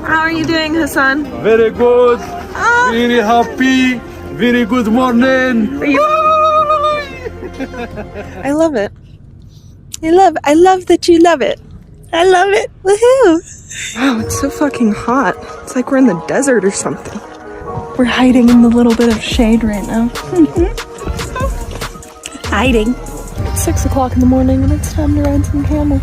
How are you doing, Hassan? Very good. Very happy. Very good morning. I love it. I love that you love it. I love it. Woohoo! Wow, it's so fucking hot. It's like we're in the desert or something. We're hiding in the little bit of shade right now. Hiding. It's 6 o'clock in the morning and it's time to ride some camels.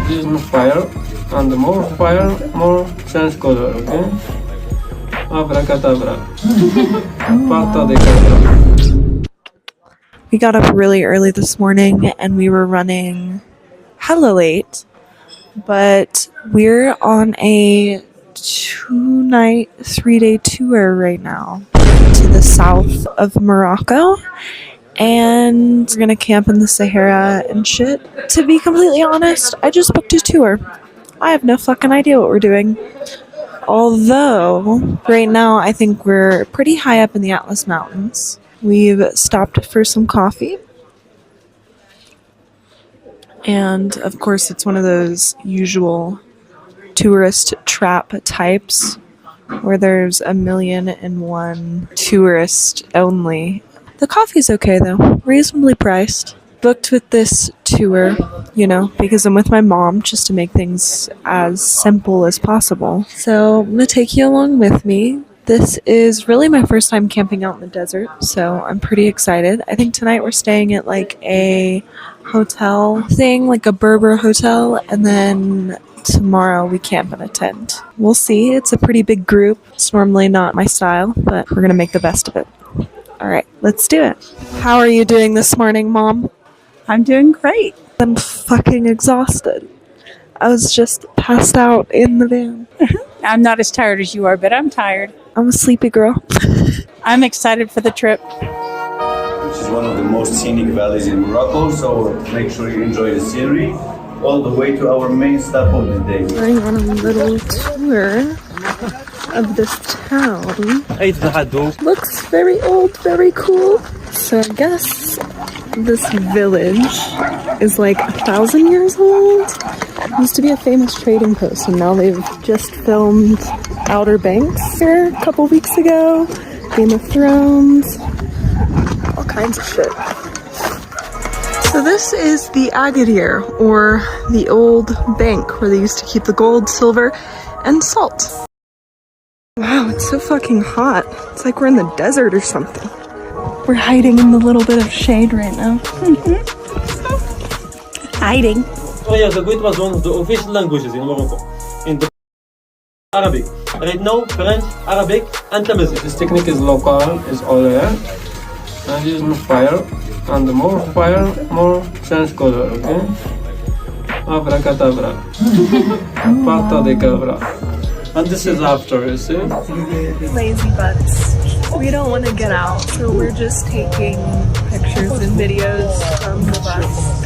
This is fire, and more fire, more change color, okay? Abracadabra. Parta de cabra. We got up really early this morning and we were running hella late, but we're on a 2-night, 3-day tour right now to the south of Morocco, and we're gonna camp in the Sahara and shit. To be completely honest, I just booked a tour. I have no fucking idea what we're doing. Although, right now I think we're pretty high up in the Atlas Mountains. We've stopped for some coffee. And of course it's one of those usual tourist trap types where there's 1,000,001 tourist only. The coffee's okay though, reasonably priced. Booked with this tour, you know, because I'm with my mom, just to make things as simple as possible. So I'm gonna take you along with me. This is really my first time camping out in the desert, so I'm pretty excited. I think tonight we're staying at like a hotel thing, like a Berber hotel, and then tomorrow we camp in a tent. We'll see. It's a pretty big group. It's normally not my style, but we're gonna make the best of it. All right, let's do it. How are you doing this morning, Mom? I'm doing great. I'm fucking exhausted. I was just passed out in the van. I'm not as tired as you are, but I'm tired. I'm a sleepy girl. I'm excited for the trip. Which is one of the most scenic valleys in Morocco, so make sure you enjoy the scenery all the way to our main stop of the day. Going on a little tour of this town. Looks very old, very cool. So I guess this village is like 1,000 years old. It used to be a famous trading post, and now they've just filmed Outer Banks here a couple weeks ago. Game of Thrones. All kinds of shit. So this is the Agadir, or the old bank where they used to keep the gold, silver, and salt. Wow, it's so fucking hot. It's like we're in the desert or something. We're hiding in the little bit of shade right now. Hiding. Oh yeah, the Greek was one of the official languages in Morocco. In the Arabic. Right now, French, Arabic, and Tamazight. This technique is local, is all there. And this is fire, and more fire, more change color, okay? Abracadabra. Parta de cabra. And this is after, you see? Lazy butts. We don't want to get out, so we're just taking pictures and videos from the bus.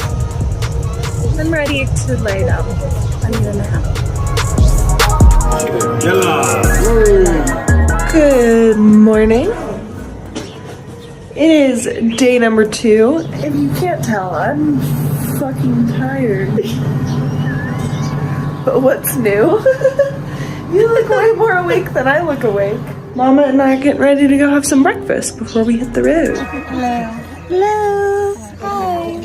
I'm ready to lay down. I need a nap. Good morning. It is day number 2. If you can't tell, I'm fucking tired. But what's new? You look way more awake than I look awake. Mama and I are getting ready to go have some breakfast before we hit the road. Hello. Hello. Hi.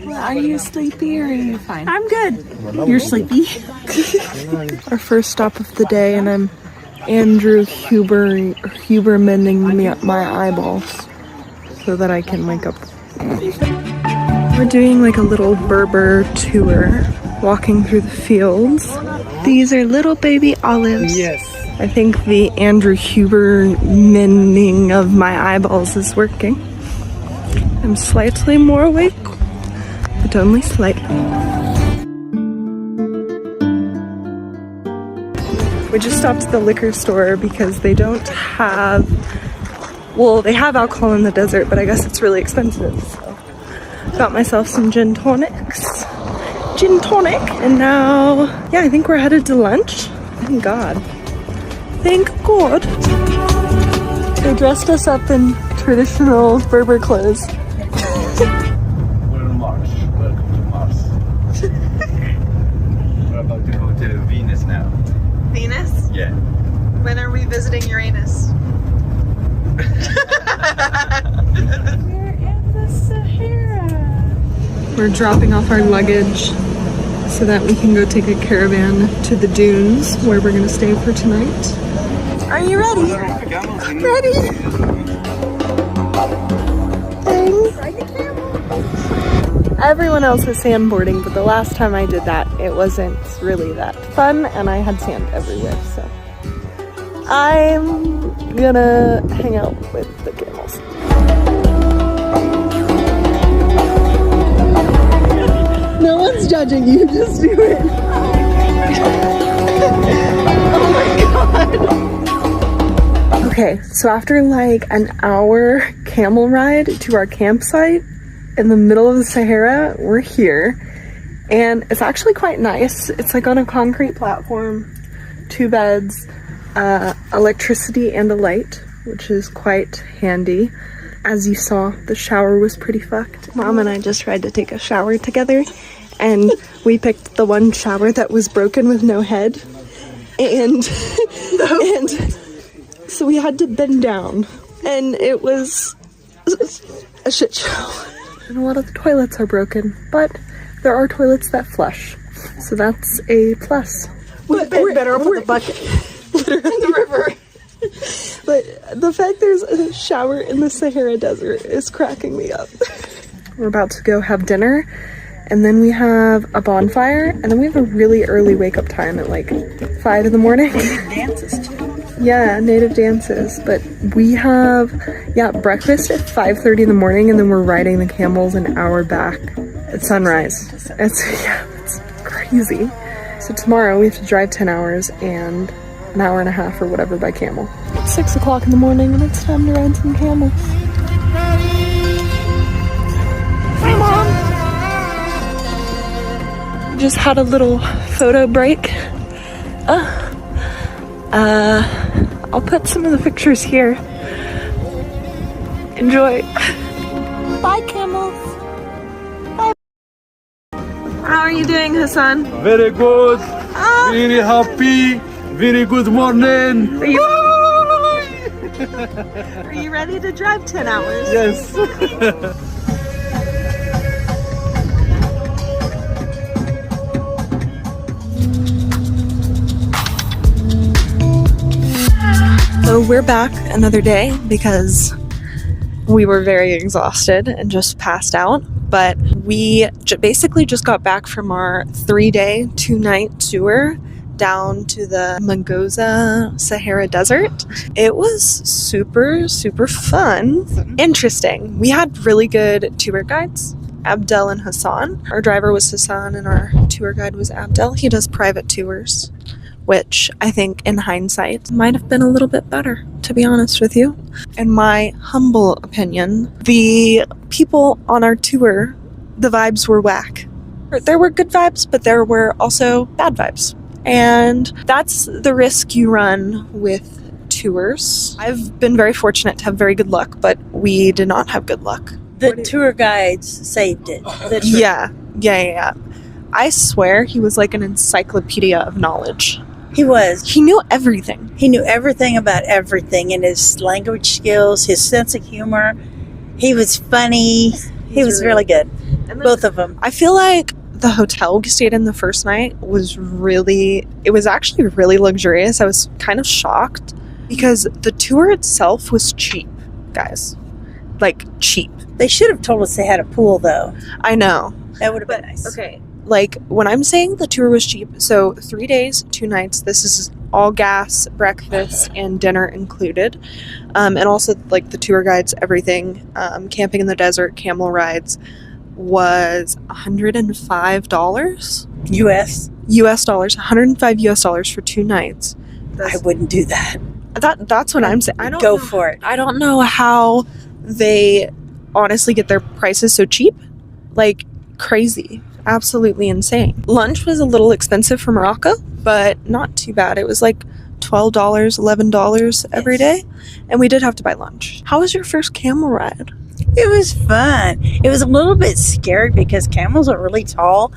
Well, are you sleepy or are you fine? I'm good. You're sleepy. Our first stop of the day, and I'm Hubermaning my eyeballs so that I can wake up. We're doing like a little Berber tour, walking through the fields. These are little baby olives. Yes. I think the Andrew Hubermaning of my eyeballs is working. I'm slightly more awake, but only slightly. We just stopped at the liquor store because they don't have, well, they have alcohol in the desert, but I guess it's really expensive. So got myself some gin tonics. Gin tonic. And now, yeah, I think we're headed to lunch. Thank God. Thank God. They dressed us up in traditional Berber clothes. We're in March. Welcome to Mars. about to go to Venus now. Venus? Yeah. When are we visiting Uranus? We're in the Sahara. We're dropping off our luggage so that we can go take a caravan to the dunes where we're gonna stay for tonight. Are you ready? Ready? Everyone else is sandboarding, but the last time I did that, it wasn't really that fun, and I had sand everywhere, so I'm gonna hang out with the camels. No one's judging you, just do it. Oh my god. Okay, so after like an hour camel ride to our campsite in the middle of the Sahara, we're here. And it's actually quite nice. It's like on a concrete platform, 2 beds, electricity and a light, which is quite handy. As you saw, the shower was pretty fucked. Mom and I just tried to take a shower together, and we picked the one shower that was broken with no head. And so we had to bend down, and it was a shit show. And a lot of the toilets are broken, but there are toilets that flush, so that's a plus. But we're better off with the bucket in the river. But the fact there's a shower in the Sahara Desert is cracking me up. We're about to go have dinner, and then we have a bonfire, and then we have a really early wake up time at like 5 in the morning. Dances too. Yeah, native dances. But we have, breakfast at 5:30 in the morning, and then we're riding the camels an hour back at sunrise. It's crazy. So tomorrow we have to drive 10 hours and an hour and a half or whatever by camel. It's 6 o'clock in the morning, and it's time to ride some camels. Hi, Mom! Just had a little photo break. I'll put some of the pictures here. Enjoy. Bye, camels. Bye. How are you doing, Hassan? Very good. Very happy. Very good morning. Are you ready to drive 10 hours? Yes. So we're back another day because we were very exhausted and just passed out. But we basically just got back from our 3-day, 2-night tour down to the Magoza Sahara Desert. It was super, super fun. Interesting. We had really good tour guides, Abdel and Hassan. Our driver was Hassan and our tour guide was Abdel. He does private tours, which I think in hindsight might have been a little bit better, to be honest with you. In my humble opinion, the people on our tour, the vibes were whack. There were good vibes, but there were also bad vibes. And that's the risk you run with tours. I've been very fortunate to have very good luck, but we did not have good luck. The tour guides saved it. Yeah. I swear he was like an encyclopedia of knowledge. He was. He knew everything. He knew everything about everything, and his language skills, his sense of humor. He was funny. He was really good. Both of them. I feel like the hotel we stayed in the first night was actually really luxurious. I was kind of shocked because the tour itself was cheap, guys. Like, cheap. They should have told us they had a pool, though. I know. That would have been nice. Okay. Like, when I'm saying the tour was cheap, so 3 days, 2 nights, this is all gas, breakfast, and dinner included. And also, like, the tour guides, everything, camping in the desert, camel rides, was $105 US dollars, $105 US dollars for 2 nights. I wouldn't do that. That's what I'm saying. For it. I don't know how they honestly get their prices so cheap. Like, crazy. Absolutely insane. Lunch was a little expensive for Morocco, but not too bad. It was like $12, $11 every day, and we did have to buy lunch. How was your first camel ride? It was fun. It was a little bit scary because camels are really tall,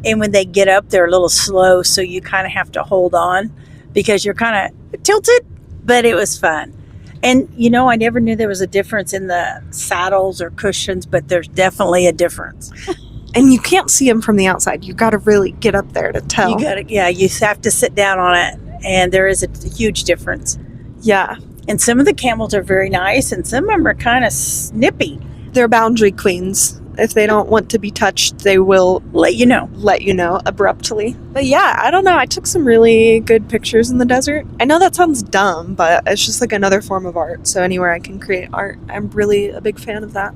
And when they get up, they're a little slow, so you kind of have to hold on because you're kind of tilted, but it was fun. And, you know, I never knew there was a difference in the saddles or cushions, but there's definitely a difference. And you can't see them from the outside. You got to really get up there to tell. You got to, yeah, you have to sit down on it, and there is a huge difference. Yeah. And some of the camels are very nice, and some of them are kind of snippy. They're boundary queens. If they don't want to be touched, they will Let you know. Abruptly. But yeah, I don't know. I took some really good pictures in the desert. I know that sounds dumb, but it's just like another form of art. So anywhere I can create art, I'm really a big fan of that.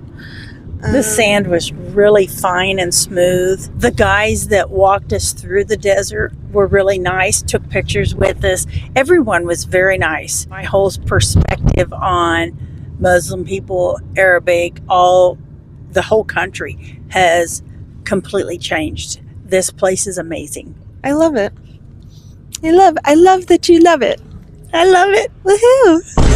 The sand was really fine and smooth. The guys that walked us through the desert were really nice, took pictures with us. Everyone was very nice. My whole perspective on Muslim people, Arabic, the whole country has completely changed. This place is amazing. I love it. I love that you love it. I love it. Woohoo!